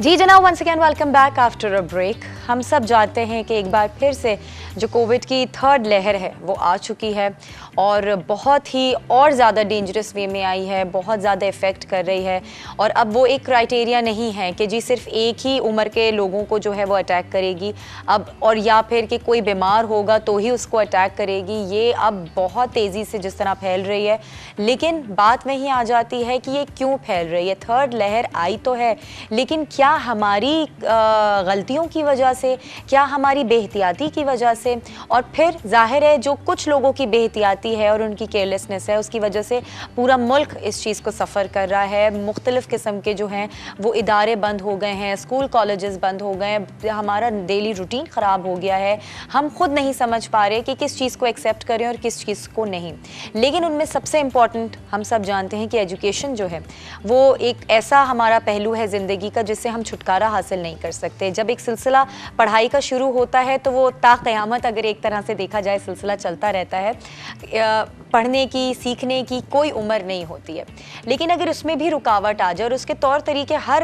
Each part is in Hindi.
जी जनाब, once again welcome back after a break. हम सब जानते हैं कि एक बार फिर से जो कोविड की थर्ड लहर है वो आ चुकी है और बहुत ही और ज़्यादा डेंजरस वे में आई है, बहुत ज़्यादा इफ़ेक्ट कर रही है। और अब वो एक क्राइटेरिया नहीं है कि जी सिर्फ एक ही उम्र के लोगों को जो है वो अटैक करेगी अब, और या फिर कि कोई बीमार होगा तो ही उसको अटैक करेगी। ये अब बहुत तेज़ी से जिस तरह फैल रही है, लेकिन बात वहीं आ जाती है कि ये क्यों फैल रही है। थर्ड लहर आई तो है, लेकिन क्या हमारी गलतियों की वजह से, क्या हमारी बेहतियाती की वजह से, और फिर जाहिर है जो कुछ लोगों की बेहतियाती है और उनकी केयरलेसनेस है उसकी वजह से पूरा मुल्क इस चीज़ को सफ़र कर रहा है। मुख्तलिफ़ किस्म के जो हैं वो इदारे बंद हो गए हैं, स्कूल कॉलेजेस बंद हो गए हैं, हमारा डेली रूटीन ख़राब हो गया है। हम खुद नहीं समझ पा रहे कि किस चीज़ को एक्सेप्ट करें और किस चीज़ को नहीं। लेकिन उनमें सबसे इम्पॉर्टेंट हम सब जानते हैं कि एजुकेशन जो है वो एक ऐसा हमारा पहलू है ज़िंदगी का जिससे हम छुटकारा हासिल नहीं कर सकते। जब एक सिलसिला पढ़ाई का शुरू होता है तो वो ता क़यामत अगर एक तरह से देखा जाए सिलसिला चलता रहता है। पढ़ने की, सीखने की कोई उम्र नहीं होती है, लेकिन अगर उसमें भी रुकावट आ जाए और उसके तौर तरीके हर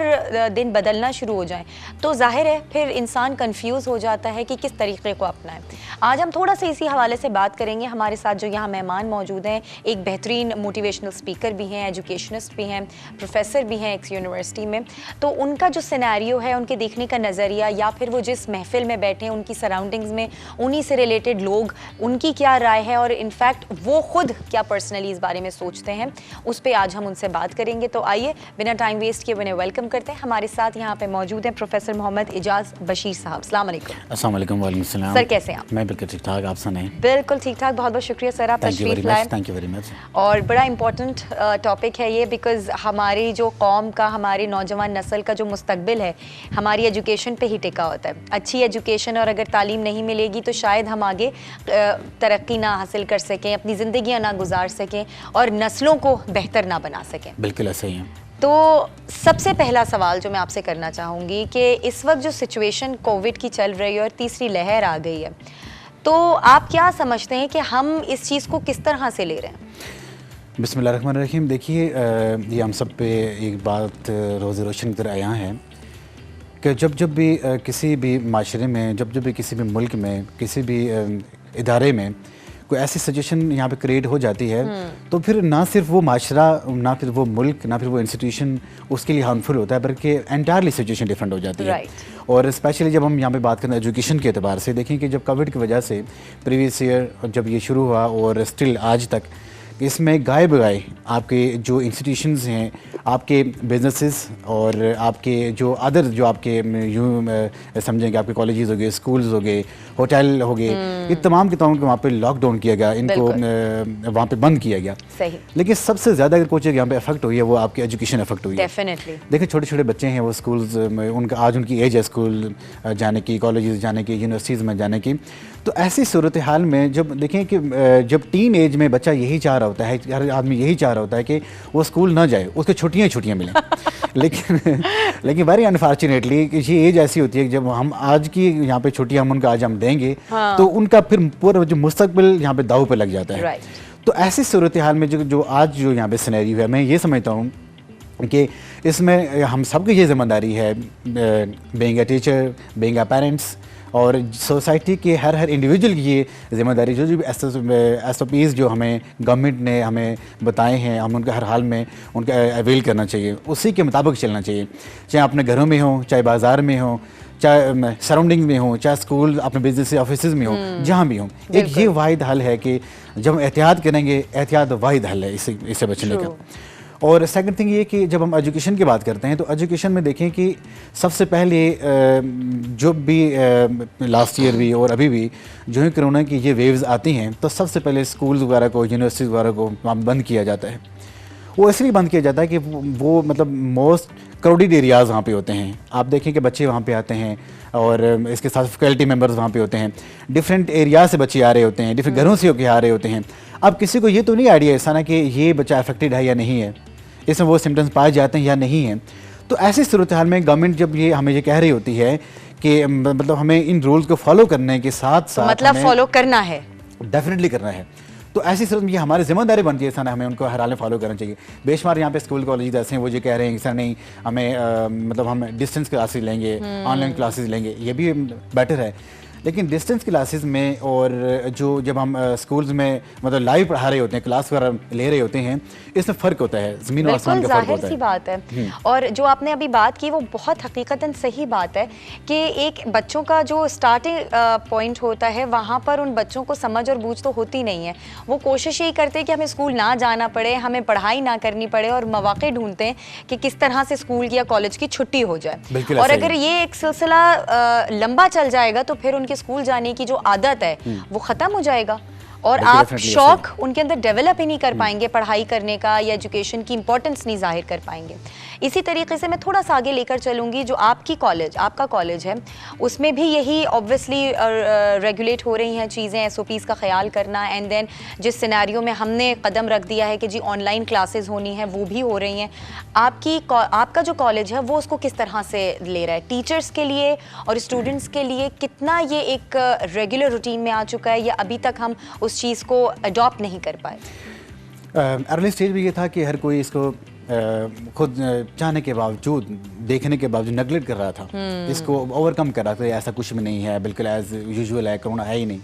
दिन बदलना शुरू हो जाएं तो जाहिर है फिर इंसान कंफ्यूज हो जाता है कि किस तरीके को अपनाएं। आज हम थोड़ा सा इसी हवाले से बात करेंगे। हमारे साथ जो यहाँ मेहमान मौजूद हैं, एक बेहतरीन मोटिवेशनल स्पीकर भी हैं, एजुकेशनिस्ट भी हैं, प्रोफेसर भी हैं एक यूनिवर्सिटी में। तो उनका जो सिनेरियो है, उनके देखने का नज़रिया, या फिर वो जिस महफिल में बैठे हैं उनकी सराउंडिंग्स में उन्हीं से रिलेटेड लोग, उनकी क्या राय है और इनफैक्ट वो खुद क्या पर्सनली इस बारे में सोचते हैं, उस पर आज हम उनसे बात करेंगे। तो आइए बिना टाइम वेस्ट किए उन्हें वेलकम करते हैं। हमारे साथ यहाँ पे मौजूद हैं प्रोफेसर मोहम्मद इजाज़ बशीर साहब। अस्सलाम वालेकुम। अस्सलाम वालेकुम। वालेकुम सलाम। सर कैसे हैं आप? मैं बिल्कुल ठीक ठाक, आप सुनाएं? बिल्कुल ठीक ठाक, बहुत बहुत शुक्रिया सर, आप तशरीफ लाए। Thank you very much. और बड़ा इंपॉर्टेंट टॉपिक है ये, बिकॉज हमारी जो कौम का, हमारी नौजवान नस्ल का जो मुस्तकबिल है हमारी एजुकेशन पे ही टिका होता है। अच्छी एजुकेशन और अगर तालीम नहीं मिलेगी तो शायद हम आगे तरक्की ना हासिल कर सकें, अपनी ज़िंदगियाँ ना गुजार सकें और नस्लों को बेहतर ना बना सकें। बिल्कुल ऐसा ही है। तो सबसे पहला सवाल जो मैं आपसे करना चाहूँगी कि इस वक्त जो सिचुएशन कोविड की चल रही है और तीसरी लहर आ गई है, तो आप क्या समझते हैं कि हम इस चीज़ को किस तरह से ले रहे हैं? बिस्मिल्लाहिर्रहमानिर्रहीम। देखिए, ये हम सब पे एक बात रोज़ रोशन की तरह आया है कि जब भी किसी भी माशरे में, जब भी किसी भी मुल्क में, किसी भी इदारे में कोई ऐसी सिचुएशन यहाँ पे क्रिएट हो जाती है तो फिर ना सिर्फ वो माशरा, ना फिर वो मुल्क, ना फिर वो इंस्टीट्यूशन उसके लिए हार्मफुल होता है, बल्कि एंटायरली सिचुएशन डिफरेंट हो जाती है। और स्पेशली जब हम यहाँ पे बात करें एजुकेशन के अतबार से, देखें कि जब कोविड की वजह से प्रीवियस ईयर जब ये शुरू हुआ और स्टिल आज तक इसमें गाए बगाए आपके जो इंस्टीट्यूशंस हैं, आपके बिजनेसेस और आपके जो अदर जो आपके यूँ समझेंगे आपके कॉलेजेस हो गए, स्कूल्स हो गए, होटल हो गए, ये तमाम के तमाम को वहाँ पे लॉकडाउन किया गया, इनको वहाँ पे बंद किया गया। सही। लेकिन सबसे ज़्यादा अगर कोई चीज़ यहाँ पे अफेक्ट हुई है वो आपकी एजुकेशन अफेक्ट हुई है। डेफिनेटली। देखिए छोटे छोटे बच्चे हैं, वो स्कूल्स में उनका आज उनकी एज है स्कूल जाने की, कॉलेजेस जाने की, यूनिवर्सिटीज़ में जाने की। तो ऐसी सूरत हाल में जब देखें कि जब टीन एज में बच्चा यही चाह रहा होता है, हर आदमी यही चाह रहा होता है कि वो स्कूल ना जाए, उसको छुट्टियाँ मिलें लेकिन वेरी अनफॉर्चुनेटली ये एज ऐसी होती है कि जब हम आज की यहाँ पे छुट्टियाँ हम उनका आज हम देंगे तो उनका फिर पूरा जो मुस्तकबिल यहाँ पे दाव पे लग जाता है। तो ऐसी सूरत हाल में जो आज जो यहाँ पे सिनेरियो है, मैं ये समझता हूँ कि इसमें हम सबकी ये जिम्मेदारी है, being a teacher, being a parents, और सोसाइटी के हर इंडिविजुअल की ये जिम्मेदारी, जो भी SOPs जो हमें गवर्नमेंट ने हमें बताए हैं, हम उनका हर हाल में उनका अवेल करना चाहिए, उसी के मुताबिक चलना चाहिए। चाहे अपने घरों में हो, चाहे बाज़ार में हो, चाहे सराउंडिंग में हो, चाहे स्कूल अपने बिजनेस ऑफिस में हो, जहाँ भी हो, एक ये वाहिद हल है कि जब हम एहतियात करेंगे, एहतियात वाहिद हल है इससे बचने का। और सेकंड थिंग ये कि जब हम एजुकेशन की बात करते हैं तो एजुकेशन में देखें कि सबसे पहले जो भी लास्ट ईयर भी और अभी भी जो है कोरोना की ये वेव्स आती हैं तो सबसे पहले स्कूल्स वगैरह को, यूनिवर्सिटीज़ वगैरह को बंद किया जाता है। वो इसलिए बंद किया जाता है कि वो मतलब मोस्ट क्राउडेड एरियाज़ वहाँ पे होते हैं। आप देखें कि बच्चे वहाँ पे आते हैं और इसके साथ फैकल्टी मेंबर्स वहाँ पे होते हैं, डिफरेंट एरिया से बच्चे आ रहे होते हैं, डिफरेंट घरों से होकर आ रहे होते हैं। अब किसी को ये तो नहीं आइडिया ऐसा ना कि ये बच्चा अफेक्टेड है या नहीं है, इसमें वो सिम्टम्स पाए जाते हैं या नहीं हैं। तो ऐसी सूरत हाल में गवर्नमेंट जब ये हमें ये कह रही होती है कि मतलब हमें इन रूल्स को फॉलो करने के साथ साथ मतलब फॉलो करना है, डेफिनेटली करना है, तो ऐसी सूरत में ये हमारी जिम्मेदारी बनती है सर, हमें उनको हर हाल में फॉलो करना चाहिए। बेशुमार यहाँ पे स्कूल कॉलेज ऐसे हैं वो जो कह रहे हैं कि सर नहीं हमें मतलब हम डिस्टेंस क्लासेस लेंगे, ऑनलाइन क्लासेस लेंगे, ये भी बेटर है। लेकिन डिस्टेंस क्लासेस में और जो जब हम स्कूल्स में मतलब लाइव पढ़ा रहे होते हैं, क्लास वगैरह ले रहे होते हैं, इसमें फ़र्क होता है, ज़मीन और आसमान का फ़र्क होता है। सी बात है। और जो आपने अभी बात की वो बहुत हकीकतन सही बात है कि एक बच्चों का जो स्टार्टिंग पॉइंट होता है वहाँ पर उन बच्चों को समझ और बूझ तो होती नहीं है। वो कोशिश यही करते हैं कि हमें स्कूल ना जाना पड़े, हमें पढ़ाई ना करनी पड़े, और मौके ढूंढते हैं कि किस तरह से स्कूल या कॉलेज की छुट्टी हो जाए। और अगर ये एक सिलसिला लंबा चल जाएगा तो फिर उनके स्कूल जाने की जो आदत है वो खत्म हो जाएगा, और आप शौक उनके अंदर डेवलप ही नहीं कर पाएंगे पढ़ाई करने का, या एजुकेशन की इंपॉर्टेंस नहीं जाहिर कर पाएंगे। इसी तरीके से मैं थोड़ा सा आगे लेकर चलूंगी, जो आपका कॉलेज है उसमें भी यही ऑब्वियसली रेगुलेट हो रही हैं चीज़ें, SOPs का ख्याल करना, एंड देन जिस सिनेरियो में हमने कदम रख दिया है कि जी ऑनलाइन क्लासेस होनी है वो भी हो रही हैं। आपका जो कॉलेज है वो उसको किस तरह से ले रहा है? टीचर्स के लिए और स्टूडेंट्स के लिए कितना ये एक रेगुलर रूटीन में आ चुका है, या अभी तक हम उस चीज़ को अडॉप्ट नहीं कर पाए? अर्ली स्टेज में ये था कि हर कोई इसको खुद चाहने के बावजूद, देखने के बावजूद नेगलेक्ट कर रहा था, इसको ओवरकम कर रहा था, ऐसा कुछ भी नहीं है, बिल्कुल एज यूजुअल है, कोरोना है ही नहीं।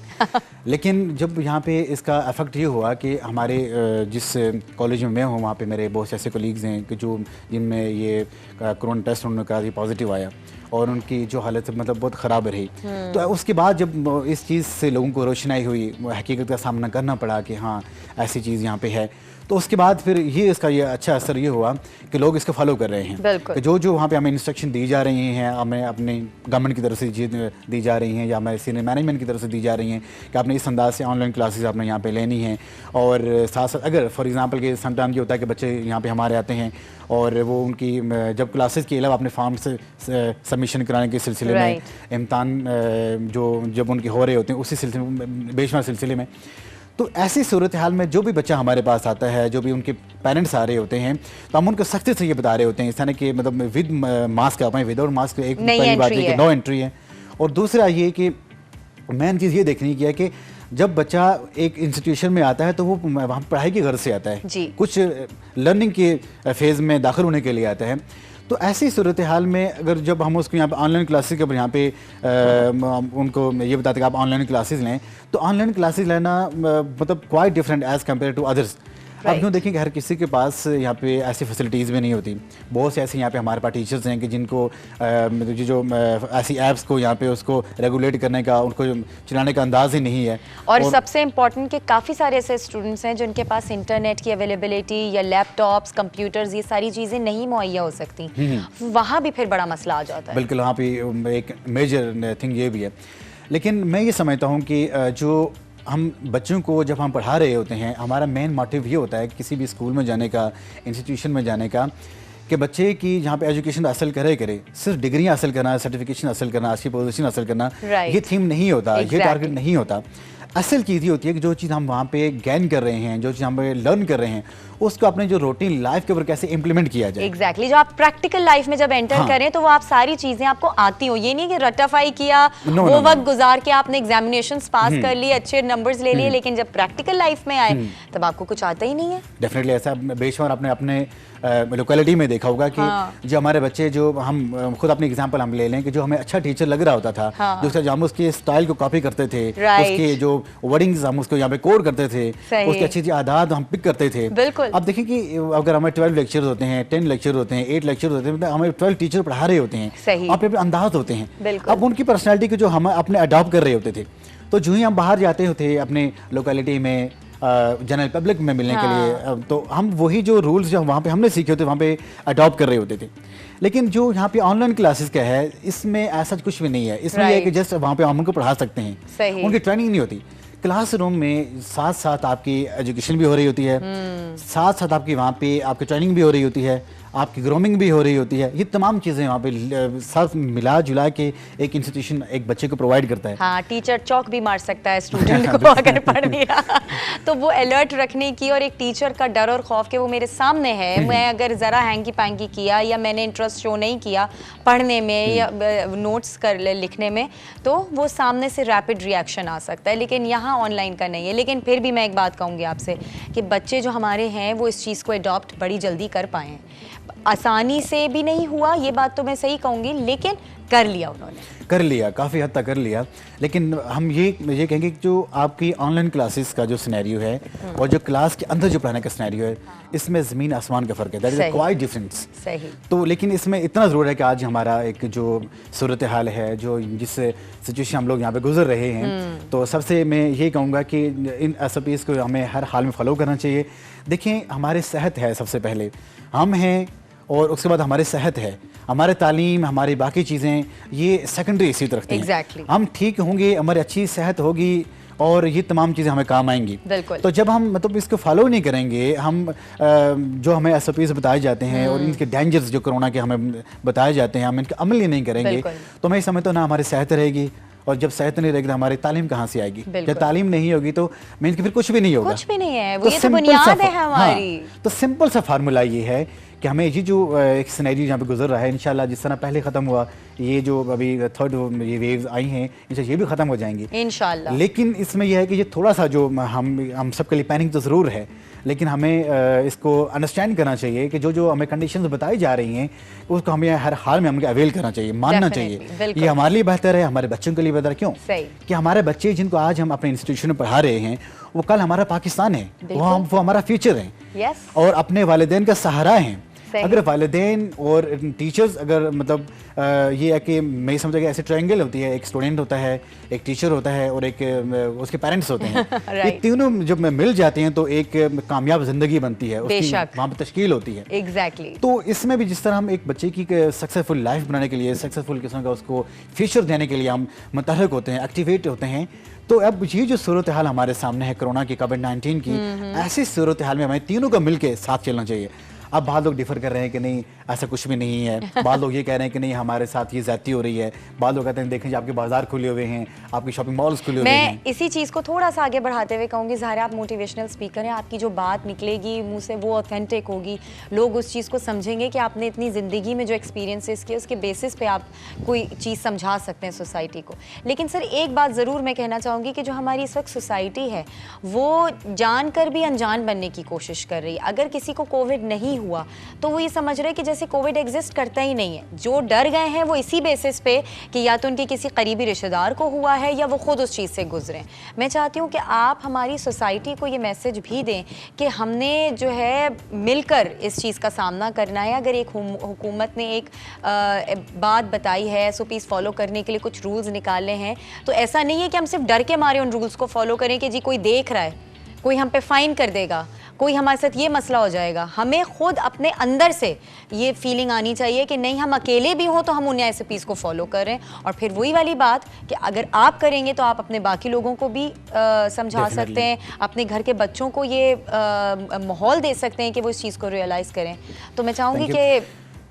लेकिन जब यहाँ पे इसका इफेक्ट ये हुआ कि हमारे जिस कॉलेज में मैं हूँ वहाँ पे मेरे बहुत से ऐसे कोलीग्स हैं कि जो जिनमें ये कोरोना टेस्ट उन्होंने कहा पॉजिटिव आया, और उनकी जो हालत मतलब बहुत ख़राब रही। तो उसके बाद जब इस चीज़ से लोगों को रोशनाई हुई, हकीकत का सामना करना पड़ा कि हाँ ऐसी चीज़ यहाँ पे है, तो उसके बाद फिर इसका ये अच्छा असर ये हुआ कि लोग इसको फॉलो कर रहे हैं कि जो वहाँ पे हमें इंस्ट्रक्शन दी जा रही हैं, हमें अपने गवर्नमेंट की तरफ से दी जा रही हैं या हमारे सीनियर मैनेजमेंट की तरफ से दी जा रही हैं कि आपने इस अंदाज से ऑनलाइन क्लासेस आपने यहाँ पे लेनी हैं। और साथ साथ अगर फॉर एग्जांपल के समटाइम ये होता है कि बच्चे यहाँ पे हमारे आते हैं और वो उनकी जब क्लासेस के अलावा अपने फॉर्म से सबमिशन कराने के सिलसिले में, इम्तान जो जब उनके हो रहे होते हैं उसी सिलसिले में, बेशुमार सिलसिले में, तो ऐसी सूरत हाल में जो भी बच्चा हमारे पास आता है, जो भी उनके पेरेंट्स आ रहे होते हैं, तो हम उनको सख्ती से ये बता रहे होते हैं इस तरह के मतलब विद मास्क आप विदाउट मास्क एक पहली बात है कि नो एंट्री है। और दूसरा ये कि मेन चीज़ ये देखनी की है कि जब बच्चा एक इंस्टीट्यूशन में आता है तो वो वहाँ पढ़ाई की गर्ज से आता है, कुछ लर्निंग के फेज़ में दाखिल होने के लिए आता है। तो ऐसी सूरत हाल में अगर जब हम उसको यहाँ पे ऑनलाइन क्लासेस के ऊपर यहाँ पे उनको ये बताते कि आप ऑनलाइन क्लासेस लें, तो ऑनलाइन क्लासेस लेना मतलब quite different as compare to others. अब यूँ देखें कि हर किसी के पास यहाँ पे ऐसी फैसिलिटीज़ भी नहीं होती। बहुत से ऐसे यहाँ पे हमारे पास टीचर्स हैं कि जिनको जो ऐसी ऐप्स को यहाँ पे उसको रेगुलेट करने का, उनको चलाने का अंदाज ही नहीं है। और सबसे इम्पॉर्टेंट कि काफ़ी सारे ऐसे स्टूडेंट्स हैं जिनके पास इंटरनेट की अवेलेबिलिटी या लैपटॉप्स, कंप्यूटर्स, ये सारी चीज़ें नहीं मुहैया हो सकती, वहाँ भी फिर बड़ा मसला आ जाता है। बिल्कुल, वहाँ पे एक मेजर थिंग ये भी है। लेकिन मैं ये समझता हूँ कि जो हम बच्चों को जब हम पढ़ा रहे होते हैं, हमारा मेन मोटिव ये होता है किसी भी स्कूल में जाने का, इंस्टीट्यूशन में जाने का, कि बच्चे की जहाँ पे एजुकेशन हासिल करे सिर्फ डिग्री हासिल करना, सर्टिफिकेशन हासिल करना, अच्छी पोजीशन हासिल करना, ये थीम नहीं होता, ये टारगेट नहीं होता। असल चीज़ ये होती है कि जो चीज़ हम वहाँ पे गेन कर रहे हैं, जो चीज़ हम लर्न कर रहे हैं, उसको अपने जो रूटीन लाइफ के ऊपर कैसे इंप्लीमेंट किया जाए। एग्जैक्टली जो आप प्रैक्टिकल लाइफ में जब एंटर करें तो वो आप सारी चीजें आपको आती हो, ये नहीं कि रटाफाई किया, वो वक्त गुजार के आपने एग्जामिनेशंस पास कर लिए, अच्छे नंबर्स ले लिए, लेकिन जब प्रैक्टिकल लाइफ में आए तब आपको कुछ आता ही नहीं है। डेफिनेटली ऐसा बेशुमार आपने अपने लोकेलिटी में देखा होगा कि जो हमारे बच्चे, जो हम खुद अपनी एग्जांपल हम ले लें कि जो हमें अच्छा टीचर लग रहा होता था, जो हम उसके स्टाइल को कॉपी करते थे, उसके जो वर्डिंग्स हम उसको यहाँ पे कोड करते थे, उसकी अच्छी अच्छी आदत हम पिक करते थे। अब देखें कि अगर हमें 12 लेक्चर होते हैं, 10 लेक्चर होते हैं, 8 लेक्चर होते हैं, हमें 12 टीचर पढ़ा रहे होते हैं, अपने अंदाज होते हैं। अब उनकी पर्सनैलिटी को जो हम अपने अडॉप्ट कर रहे होते थे, तो जो ही हम बाहर जाते होते अपने लोकेलिटी में, जनरल पब्लिक में मिलने के लिए, तो हम वही जो रूल्स जो वहाँ पे हमने सीखे होते वहाँ पे अडॉप्ट कर रहे होते थे। लेकिन जो यहाँ पे ऑनलाइन क्लासेस का है, इसमें ऐसा कुछ भी नहीं है। इसमें यह है कि जस्ट वहाँ पे हम उनको पढ़ा सकते हैं, उनकी ट्रेनिंग नहीं होती। क्लासरूम में साथ साथ आपकी एजुकेशन भी हो रही होती है, साथ साथ आपकी वहाँ पे आपकी ट्रेनिंग भी हो रही होती है, आपकी ग्रूमिंग भी हो रही होती है, ये तमाम चीज़ें वहाँ पे सब मिला जुला के एक इंस्टीट्यूशन एक बच्चे को प्रोवाइड करता है। हाँ, टीचर चौक भी मार सकता है स्टूडेंट को अगर पढ़ नहीं रहा तो वो अलर्ट रखने की, और एक टीचर का डर और खौफ कि वो मेरे सामने है, मैं अगर ज़रा हैंकी पैंकी किया या मैंने इंटरेस्ट शो नहीं किया पढ़ने में या नोट्स कर लिखने में, तो वो सामने से रैपिड रिएक्शन आ सकता है। लेकिन यहाँ ऑनलाइन का नहीं है। लेकिन फिर भी मैं एक बात कहूँगी आपसे कि बच्चे जो हमारे हैं वो इस चीज़ को अडॉप्ट बड़ी जल्दी कर पाए हैं। आसानी से भी नहीं हुआ, ये बात तो मैं सही कहूँगी, लेकिन कर लिया उन्होंने, कर लिया, काफ़ी हद तक कर लिया। लेकिन हम ये कहेंगे कि जो आपकी ऑनलाइन क्लासेस का जो सिनेरियो है और जो क्लास के अंदर जो पढ़ाने का सिनेरियो है, इसमें ज़मीन आसमान का फ़र्क है। That is quite difference. सही। तो लेकिन इसमें इतना ज़रूर है कि आज हमारा एक जो सूरत हाल है, जो जिस सिचुएशन हम लोग यहाँ पे गुजर रहे हैं, तो सबसे मैं ये कहूँगा कि इन SOPs को हमें हर हाल में फॉलो करना चाहिए। देखिए, हमारे सेहत है सबसे पहले, हम हैं, और उसके बाद हमारी सेहत है, हमारे तालीम, हमारी बाकी चीज़ें ये सेकेंडरी इसी तरफ रखती हैं। Exactly. हम ठीक होंगे, हमारी अच्छी सेहत होगी और ये तमाम चीज़ें हमें काम आएंगी। बिल्कुल। तो जब हम मतलब इसको फॉलो नहीं करेंगे, हम जो हमें SOPs बताए जाते हैं और इनके डेंजर्स जो कोरोना के हमें बताए जाते हैं, हम इनका अमल ही नहीं करेंगे, तो मैं समझता हूँ ना हमारी सेहत रहेगी, और जब सेहत नहीं रहेगी तो हमारी तालीम कहाँ से आएगी? जब तालीम नहीं होगी तो मीन कि फिर कुछ भी नहीं होगा। कुछ भी नहीं है, वो ये तो बुनियाद है हमारी। हाँ, तो सिंपल सा फार्मूला ये है कि हमें ये जो एक सिनेरियो जहाँ पे गुजर रहा है, इंशाल्लाह जिस तरह पहले ख़त्म हुआ, ये जो अभी थर्ड ये वेव्स आई हैं, इंशाल्लाह ये भी ख़त्म हो जाएंगी इंशाल्लाह। लेकिन इसमें यह है कि ये थोड़ा सा जो हम सबके लिए पैनिक तो ज़रूर है, लेकिन हमें इसको अंडरस्टैंड करना चाहिए कि जो हमें कंडीशंस बताई जा रही हैं उसको हमें हर हाल में हमें अवेल करना चाहिए, मानना चाहिए। ये हमारे लिए बेहतर है, हमारे बच्चों के लिए बेहतर है। क्यों? कि हमारे बच्चे जिनको आज हम अपने इंस्टीट्यूशन में पढ़ा रहे हैं, वो कल हमारा पाकिस्तान है, वो हमारा फ्यूचर है, और अपने वालिदैन का सहारा हैं। अगर वालिदैन और टीचर्स अगर मतलब ये है कि मैं समझा कि ऐसे ट्रायंगल होती है, एक स्टूडेंट होता है, एक टीचर होता है और एक उसके पेरेंट्स होते हैं ये तीनों जब मिल जाते हैं तो एक कामयाब जिंदगी बनती है, उसकी वहाँ पर तश्कील होती है। एग्जैक्टली। तो इसमें भी जिस तरह हम एक बच्चे की सक्सेसफुल लाइफ बनाने के लिए, सक्सेसफुल किस्म का उसको फ्यूचर देने के लिए हम मुतहरक होते हैं, एक्टिवेट होते हैं, तो अब ये जो सूरत हाल हमारे सामने है कोरोना की, कोविड-19 की, ऐसी सूरत हाल में हमें तीनों को मिलकर साथ चलना चाहिए। अब बहुत लोग डिफर कर रहे हैं कि नहीं ऐसा कुछ भी नहीं है, बहुत लोग ये कह रहे हैं कि नहीं हमारे साथ ये ज्यादती हो रही है, बहुत लोग कहते हैं देखें आपके बाजार खुले हुए हैं, आपकी शॉपिंग मॉल्स खुले हुए हैं। मैं इसी चीज़ को थोड़ा सा आगे बढ़ाते हुए कहूँगी, ज़ाहिर आप मोटिवेशनल स्पीकर हैं, आपकी जो बात निकलेगी मुंह से वो ऑथेंटिक होगी, लोग उस चीज़ को समझेंगे कि आपने इतनी ज़िंदगी में जो एक्सपीरियंसेस किए उसके बेसिस पे आप कोई चीज़ समझा सकते हैं सोसाइटी को। लेकिन सर एक बात ज़रूर मैं कहना चाहूँगी कि जो हमारी इस वक्त सोसाइटी है वो जानकर भी अनजान बनने की कोशिश कर रही है। अगर किसी को कोविड नहीं हुआ तो वो ये समझ रहे हैं कि जैसे कोविड एग्जिस्ट करता ही नहीं है। जो डर गए हैं वो इसी बेसिस पे कि या तो उनके किसी करीबी रिश्तेदार को हुआ है या वो खुद उस चीज़ से गुजरे। मैं चाहती हूँ कि आप हमारी सोसाइटी को ये मैसेज भी दें कि हमने जो है मिलकर इस चीज़ का सामना करना है। अगर एक हुकूमत ने एक बात बताई है, SOPs फॉलो करने के लिए कुछ रूल्स निकाले हैं, तो ऐसा नहीं है कि हम सिर्फ डर के मारे उन रूल्स को फॉलो करें कि जी कोई देख रहा है, कोई हम पे फाइन कर देगा, कोई हमारे साथ ये मसला हो जाएगा। हमें खुद अपने अंदर से ये फीलिंग आनी चाहिए कि नहीं हम अकेले भी हों तो हम उन SOPs को फॉलो कर रहे हैं। और फिर वही वाली बात कि अगर आप करेंगे तो आप अपने बाकी लोगों को भी समझा सकते हैं, अपने घर के बच्चों को ये माहौल दे सकते हैं कि वो इस चीज़ को रियलाइज़ करें। तो मैं चाहूँगी कि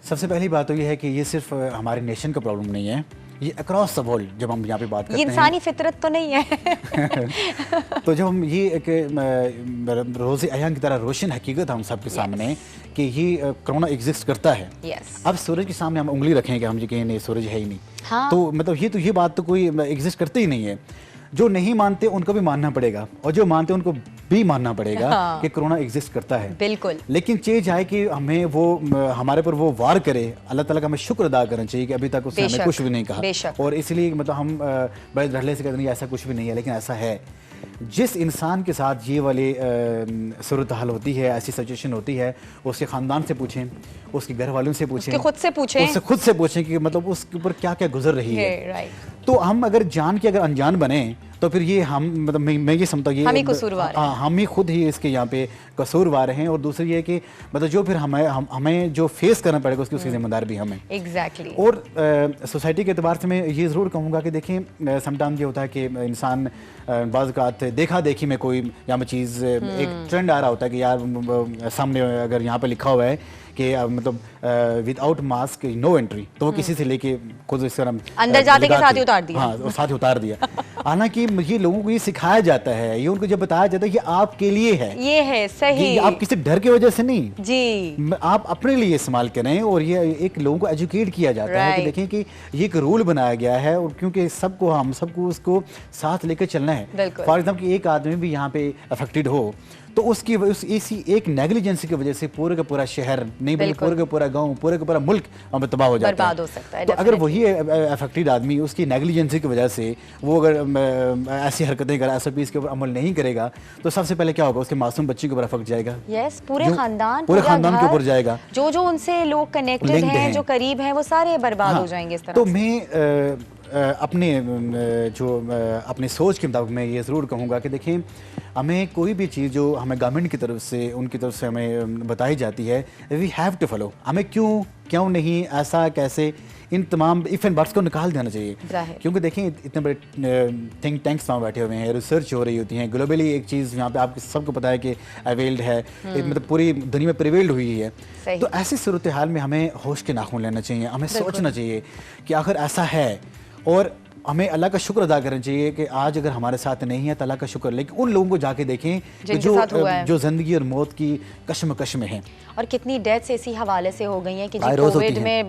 सबसे पहली बात तो ये है कि ये सिर्फ हमारे नेशन का प्रॉब्लम नहीं है, ये अक्रॉस द वर्ल्ड जब हम यहाँ पे बात करते हैं, इंसानी फितरत तो नहीं है तो जब हम ये एक रोज़ अयां की तरह रोशन हकीकत हम सबके सामने कि ये कोरोना एग्जिस्ट करता है। अब सूरज के सामने हम उंगली रखें कि हम ये कहें नहीं सूरज है ही नहीं, तो मतलब ये बात तो कोई एग्जिस्ट करते ही नहीं है। जो नहीं मानते उनको भी मानना पड़ेगा और जो मानते उनको भी मानना पड़ेगा कि कोरोना एग्जिस्ट करता है। बिल्कुल। लेकिन चीज है कि हमें वो हमारे पर वो वार करे, अल्लाह ताला का हमें शुक्र अदा करना चाहिए कि अभी तक उसने हमें कुछ भी नहीं कहा, और इसलिए मतलब हम बड़े धड़ल्ले से कहते हैं ऐसा कुछ भी नहीं है, लेकिन ऐसा है। जिस इंसान के साथ ये वाली सूरत हाल होती है, ऐसी सिचुएशन होती है, उसके ख़ानदान से पूछें, उसके घर वालों से पूछें, खुद से पूछें कि मतलब उसके ऊपर क्या क्या गुजर रही है। तो हम अगर जान के अगर अनजान बने तो फिर ये हम मतलब मैं ये समझता हूँ ये हम ही खुद ही इसके यहाँ पे कसूरवार हैं। और दूसरी ये कि मतलब जो फिर हमें जो फेस करना पड़ेगा उसकी जिम्मेदार भी हमें। एग्जैक्टली। और सोसाइटी के एतबार से मैं ये ज़रूर कहूँगा कि देखें समटाइम ये होता है कि इंसान बाज़ औक़ात देखा देखी में कोई यहाँ पे चीज़ एक ट्रेंड आ रहा होता है कि यार सामने अगर यहाँ पे लिखा हुआ है कि मतलब विदाउट मास्क नो एंट्री, तो वो किसी से लेके खुद इस तरह अंदर जाते के साथ ही उतार दिया। हाँ, और साथ ही उतार दिया। हालांकि ये लोगों को ये सिखाया जाता है, ये उनको जब बताया जाता है कि आपके लिए है, ये है सही, ये आप किसी डर की वजह से नहीं जी, आप अपने लिए इस्तेमाल करें। और ये एक लोगों को एजुकेट किया जाता है कि देखें कि ये एक रूल बनाया गया है, और क्योंकि हम सबको उसको साथ लेकर चलना है। फॉर एग्जाम्पल एक आदमी भी यहाँ पे अफेक्टेड हो तो उसकी इसी एक नेग्लिजेंसी की वजह से पूरे का पूरा शहर नहीं बल्कि पूरे का पूरा गांव, पूरे का पूरा मुल्क तबाह हो जाता है, बर्बाद हो सकता है। तो अगर वही अफेक्टेड आदमी उसकी नेग्लिजेंसी की वजह से वो अगर ऐसी हरकतें करे, SOPs के ऊपर अमल नहीं करेगा, तो सबसे पहले क्या होगा, उसके मासूम बच्चे के ऊपर अफेक्ट जाएगा। यस, पूरे खानदान के ऊपर जाएगा। जो उनसे लोग कनेक्टेड हैं, जो करीब हैं, वो सारे बर्बाद हो जाएंगे इस तरह। तो मैं अपने सोच के मुताबिक मैं ये ज़रूर कहूँगा कि देखिए, हमें कोई भी चीज़ जो हमें गवर्नमेंट की तरफ से, उनकी तरफ से हमें बताई जाती है, वी हैव टू फॉलो। हमें क्यों नहीं, ऐसा कैसे, इन तमाम इफ एंड बट्स को निकाल देना चाहिए। क्योंकि देखें इतने बड़े थिंक टैंक्स वहाँ बैठे हुए हैं, रिसर्च हो रही होती हैं ग्लोबली। एक चीज़ यहाँ पे आपको सबको पता है कि अवेल्ड है, मतलब पूरी दुनिया में प्रिवेल्ड हुई है। तो ऐसी सूरत हाल में हमें होश के नाखून लेना चाहिए, हमें सोचना चाहिए कि अगर ऐसा है, और हमें अल्लाह का शुक्र अदा करना चाहिए कि आज अगर हमारे साथ नहीं है तो अल्लाह का शुक्र, लेकिन उन लोगों को जाके देखें जो जिंदगी और मौत की कश्मकश में हैं। और कितनी डेथ्स इसी हवाले से हो गई हैं कि कोविड में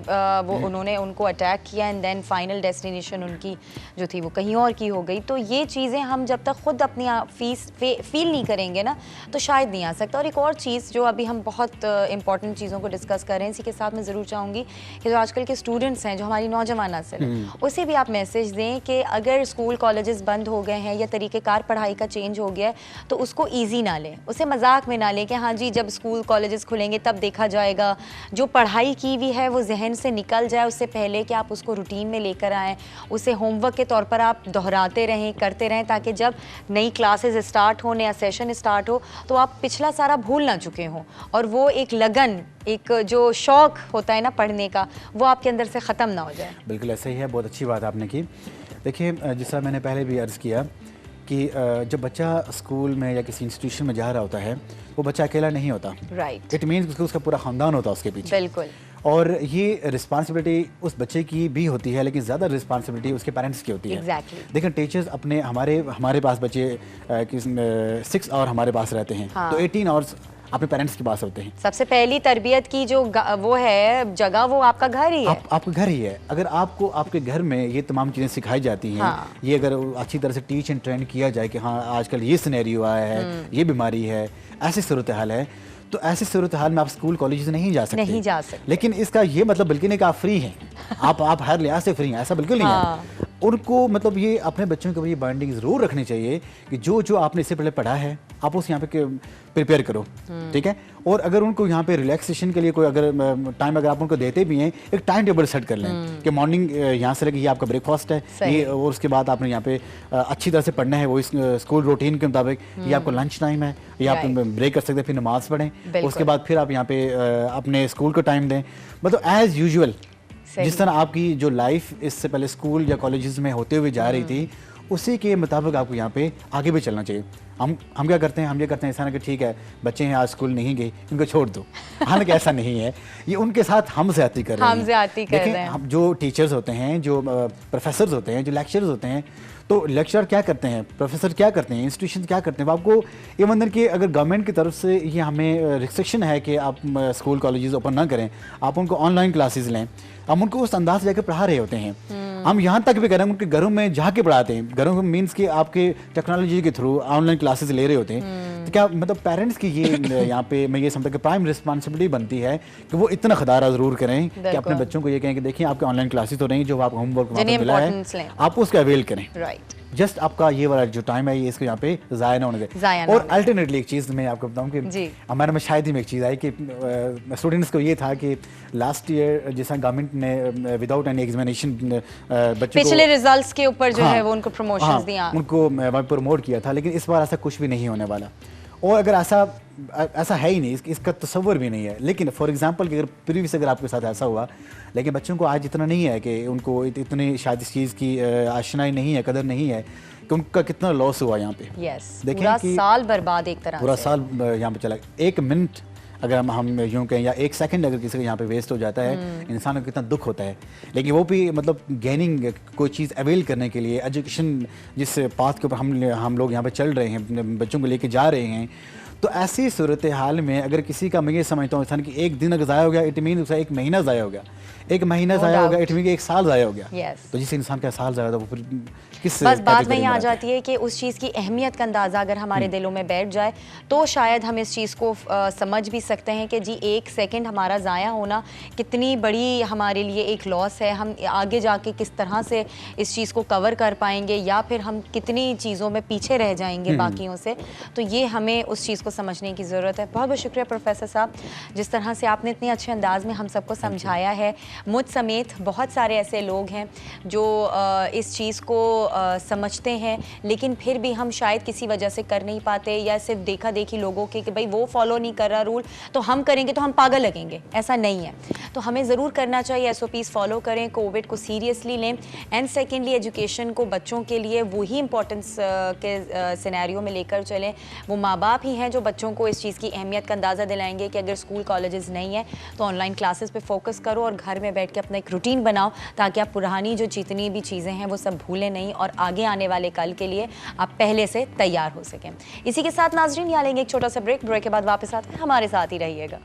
वो उन्होंने उनको अटैक किया एंड देन फाइनल डेस्टिनेशन उनकी जो थी वो कहीं और की हो गई। तो ये चीज़ें हम जब तक खुद अपनी फील नहीं करेंगे ना, तो शायद नहीं आ सकता। और एक और चीज़ जो अभी हम बहुत इंपॉर्टेंट चीज़ों को डिस्कस कर रहे हैं, इसी के साथ मैं ज़रूर चाहूँगी कि जो आजकल के स्टूडेंट्स हैं, जो हमारी नौजवान नस्ल है, उसे भी आप मैसेज दें कि अगर स्कूल कॉलेजेस बंद हो गए हैं या तरीक़ेकार पढ़ाई का चेंज हो गया है, तो उसको ईजी ना लें, उसे मजाक में ना लें कि हाँ जी जब स्कूल कॉलेजेस खुलेंगे तब देखा जाएगा। जो पढ़ाई की हुई है वो जहन से निकल जाए, उससे पहले कि आप उसको रूटीन में लेकर आएँ, उसे होमवर्क के तौर पर आप दोहराते रहें, करते रहें, ताकि जब नई क्लासेस स्टार्ट हो, नया सेशन स्टार्ट हो, तो आप पिछला सारा भूल ना चुके हों, और वो एक लगन, एक जो शौक़ होता है ना पढ़ने का, वो आपके अंदर से ख़त्म ना हो जाए। बिल्कुल ऐसा ही है, बहुत अच्छी बात आपने की। देखिए, जैसा मैंने पहले भी अर्ज़ किया कि जब बच्चा स्कूल में या किसी इंस्टीट्यूशन में जा रहा होता है, वो बच्चा अकेला नहीं होता। राइट। इट मीन्स उसका पूरा ख़ानदान होता है उसके पीछे। बिल्कुल। और ये रिस्पॉन्सिबिलिटी उस बच्चे की भी होती है, लेकिन ज़्यादा रिस्पॉन्सिबिलिटी उसके पेरेंट्स की होती है। Exactly. देखिए, टीचर्स अपने हमारे पास बच्चे 6 आवर हमारे पास रहते हैं, हाँ। तो 18 आवर्स अपने पेरेंट्स के पास होते हैं। सबसे पहली तरबियत की जो वो है जगह, वो आपका घर ही है। आपका घर ही है। अगर आपको आपके घर में ये तमाम चीज़ें सिखाई जाती हैं, हाँ। ये अगर अच्छी तरह से टीच एंड ट्रेन किया जाए कि हाँ आजकल ये सिनेरियो आया है, ये बीमारी है, ऐसी सूरत हाल है, तो ऐसी सूरत हाल में आप स्कूल कॉलेज नहीं जा सकते। लेकिन इसका ये मतलब बिल्कुल नहीं कि आप फ्री हैं, आप हर लिहाज से फ्री हैं, ऐसा बिल्कुल नहीं है। उनको मतलब ये अपने बच्चों के ये बाइंडिंग ज़रूर रखनी चाहिए कि जो आपने इससे पहले पढ़ा है आप उस यहाँ पे प्रिपेयर करो, ठीक है। और अगर उनको यहाँ पे रिलैक्सेशन के लिए कोई अगर टाइम अगर आप उनको देते भी हैं, एक टाइम टेबल सेट कर लें कि मॉर्निंग यहाँ से लेकर ये आपका ब्रेकफास्ट है, ये, और उसके बाद आपने यहाँ पे अच्छी तरह से पढ़ना है, वो इस स्कूल रूटीन के मुताबिक, ये आपको लंच टाइम है, ये आप ब्रेक कर सकते हैं, फिर नमाज़ पढ़ें, उसके बाद फिर आप यहाँ पे अपने स्कूल को टाइम दें। मतलब एज़ यूजुअल जिस तरह आपकी जो लाइफ इससे पहले स्कूल या कॉलेजेस में होते हुए जा रही थी, उसी के मुताबिक आपको यहाँ पे आगे भी चलना चाहिए। हम क्या करते हैं, हम ये करते हैं ऐसा ना कि ठीक है बच्चे हैं आज स्कूल नहीं गए, इनको छोड़ दो। हालांकि ऐसा नहीं है, ये उनके साथ हम ज़्यादती कर रहे हैं। देखिए, हम जो टीचर्स होते हैं, जो प्रोफेसर्स होते हैं, जो लेक्चरर्स होते हैं, तो लेक्चरर क्या करते हैं, प्रोफेसर क्या करते हैं, इंस्टीट्यूशन क्या करते हैं, आपको ये मतलब कि अगर गवर्नमेंट की तरफ से ये हमें रिस्ट्रिक्शन है कि आप स्कूल कॉलेजेस ओपन ना करें, आप उनको ऑनलाइन क्लासेस लें, हम उनको उस अंदाज से जाकर पढ़ा रहे होते हैं। हम यहाँ तक भी करें उनके घरों में जाके पढ़ाते हैं, घरों में मीन्स कि आपके टेक्नोलॉजी के थ्रू ऑनलाइन क्लासेस ले रहे होते हैं। तो क्या मतलब पेरेंट्स की ये यहाँ पे मैं ये समझता कि प्राइम रिस्पॉन्सिबिलिटी बनती है कि वो इतना खदारा ज़रूर करें कि अपने बच्चों को ये कहें कि देखिए आपके ऑनलाइन क्लासेस तो नहीं, जो आप होमवर्क मिला है आप उसका अवेल करें। जस्ट आपका ये वाला जो टाइम है ये इसको यहाँ पे ज़ाया ना होने दें। और अल्टरनेटली एक चीज़ मैं आपको बताऊँ कि हमारे में शायद ही में एक चीज़ आई कि स्टूडेंट्स को ये था कि लास्ट ईयर जैसा गवर्नमेंट ने विदाउट एनी एग्जामिनेशन बच्चों पिछले रिजल्ट्स के ऊपर जो है वो उनको प्रमोशंस दिया, उनको प्रमोट किया था, लेकिन इस बार ऐसा कुछ भी नहीं होने वाला। और अगर ऐसा है ही नहीं, इसका तस्वर भी नहीं है। लेकिन फॉर एग्जांपल कि अगर प्रीवियस अगर आपके साथ ऐसा हुआ, लेकिन बच्चों को आज इतना नहीं है कि उनको इतनी शायद इस चीज़ की आशनाई नहीं है, कदर नहीं है कि उनका कितना लॉस हुआ यहाँ पे। यस, देखें पूरा कि साल बर्बाद एक तरह पूरा से। साल यहाँ पे चला। 1 मिनट अगर हम यूँ कहें या 1 सेकंड अगर किसी का यहाँ पे वेस्ट हो जाता है, इंसान को कितना दुख होता है। लेकिन वो भी मतलब गेनिंग कोई चीज़ अवेल करने के लिए, एजुकेशन जिस पाथ के ऊपर हम लोग यहाँ पे चल रहे हैं, बच्चों को लेके जा रहे हैं, तो ऐसी सूरत हाल में अगर किसी का, मैं ये समझता हूँ इंसान कि एक दिन अगर ज़ाया हो गया, इट मीन उसका 1 महीना ज़ाया हो गया, 1 महीना ज़ाया हो गया, इट मीन 1 साल ज़ाया हो गया। Yes. तो जिस इंसान का साल ज़ाया था वो फिर किस बस बात category वहीं में आ आता है? जाती है कि उस चीज़ की अहमियत का अंदाज़ा अगर हमारे दिलों में बैठ जाए तो शायद हम इस चीज़ को समझ भी सकते हैं कि जी 1 सेकंड हमारा ज़ाया होना कितनी बड़ी हमारे लिए एक लॉस है। हम आगे जाके किस तरह से इस चीज़ को कवर कर पाएंगे या फिर हम कितनी चीज़ों में पीछे रह जाएंगे बाकियों से, तो ये हमें उस चीज़ को समझने की ज़रूरत है। बहुत बहुत शुक्रिया प्रोफेसर साहब, जिस तरह से आपने इतने अच्छे अंदाज में हम सबको समझाया है। मुझ समेत बहुत सारे ऐसे लोग हैं जो इस चीज़ को समझते हैं, लेकिन फिर भी हम शायद किसी वजह से कर नहीं पाते, या सिर्फ देखा देखी लोगों के कि भाई वो फॉलो नहीं कर रहा रूल तो हम करेंगे तो हम पागल लगेंगे, ऐसा नहीं है। तो हमें ज़रूर करना चाहिए, SOPs फॉलो करें, कोविड को सीरियसली लें, एंड सेकेंडली एजुकेशन को बच्चों के लिए वही इंपॉर्टेंस के सिनेरियो में लेकर चलें। वो माँ बाप ही हैं जो बच्चों को इस चीज़ की अहमियत का अंदाज़ा दिलाएंगे कि अगर स्कूल कॉलेजेस नहीं है तो ऑनलाइन क्लासेस पे फोकस करो और घर में बैठ के अपना एक रूटीन बनाओ, ताकि आप पुरानी जो जितनी भी चीज़ें हैं वो सब भूलें नहीं और आगे आने वाले कल के लिए आप पहले से तैयार हो सकें। इसी के साथ नाजरीन यहाँ लेंगे एक छोटा सा ब्रेक के बाद वापस आते हैं, हमारे साथ ही रहिएगा।